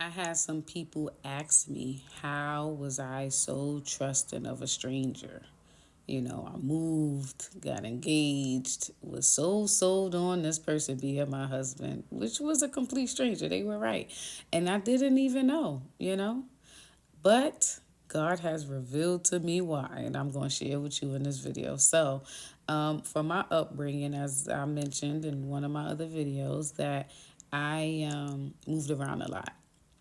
I had some people ask me, how was I so trusting of a stranger? I moved, got engaged, was so sold on this person being my husband, which was a complete stranger. They were right. And I didn't even know. But God has revealed to me why, and I'm going to share with you in this video. So, for my upbringing, as I mentioned in one of my other videos, that I moved around a lot.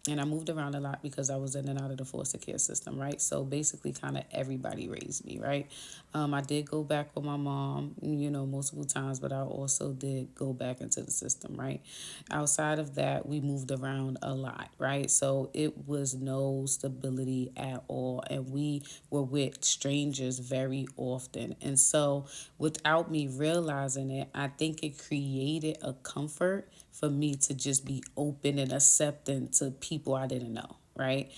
And I moved around a lot because I was in and out of the foster care system, right? So basically, kind of everybody raised me, right? I did go back with my mom, multiple times, but I also did go back into the system, right? Outside of that, we moved around a lot, right? So it was no stability at all. And we were with strangers very often. And so without me realizing it, I think it created a comfort for me to just be open and accepting to people I didn't know, right?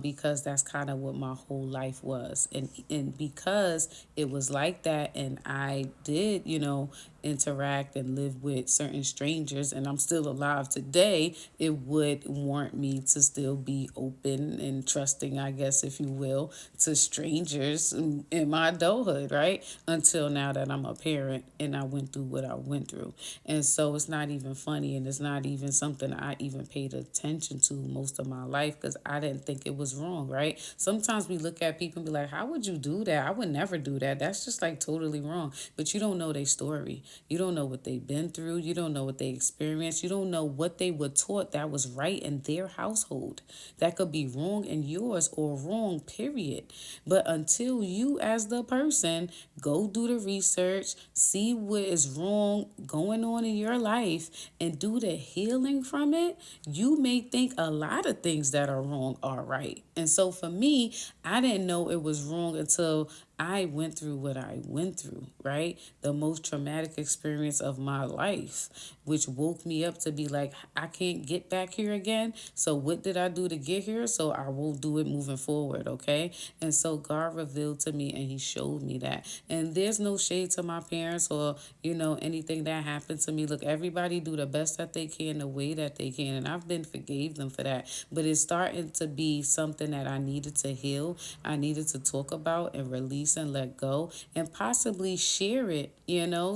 Because that's kind of what my whole life was, and because it was like that, and I did, interact and live with certain strangers, and I'm still alive today, it would warrant me to still be open and trusting, I guess, if you will, to strangers in my adulthood, right? Until now that I'm a parent and I went through what I went through. And so it's not even funny, and it's not even something I even paid attention to most of my life because I didn't think it was wrong, right? Sometimes we look at people and be like, how would you do that? I would never do that. That's just like totally wrong. But you don't know their story. You don't know what they've been through. You don't know what they experienced. You don't know what they were taught that was right in their household. That could be wrong in yours or wrong, period. But until you, as the person, go do the research, see what is wrong going on in your life, and do the healing from it, you may think a lot of things that are wrong are right. And so for me, I didn't know it was wrong until I went through what I went through, right? The most traumatic experience of my life, which woke me up to be like, I can't get back here again. So what did I do to get here? So I won't do it moving forward, okay? And so God revealed to me and he showed me that. And there's no shade to my parents or, anything that happened to me. Look, everybody do the best that they can the way that they can. And I've been forgave them for that. But it's starting to be something that I needed to heal. I needed to talk about and release and let go and possibly share it,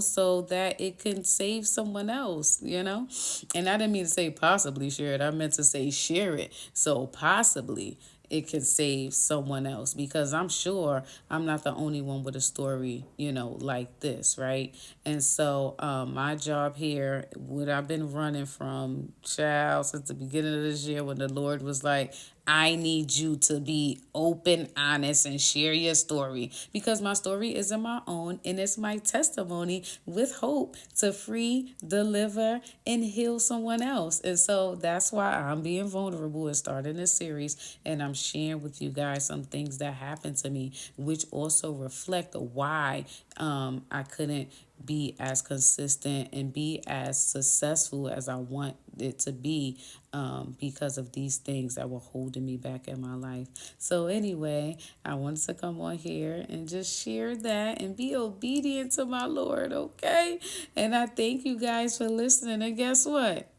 so that it can save someone else. And I didn't mean to say possibly share it. I meant to say share it. So possibly it can save someone else because I'm sure I'm not the only one with a story, like this, right? And so my job here, what I've been running from child since the beginning of this year when the Lord was like, I need you to be open, honest, and share your story because my story isn't my own and it's my testimony with hope to free, deliver, and heal someone else. And so that's why I'm being vulnerable and starting this series. And I'm sharing with you guys some things that happened to me, which also reflect why I couldn't be as consistent and be as successful as I want it to be because of these things that were holding me back in my life. So anyway, I wanted to come on here and just share that and be obedient to my Lord, okay? And I thank you guys for listening. And guess what?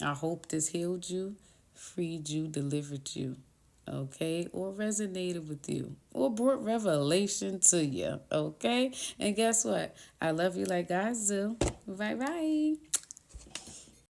I hope this healed you, freed you, delivered you, okay? Or resonated with you, or brought revelation to you, okay? And guess what? I love you like God do. Bye bye.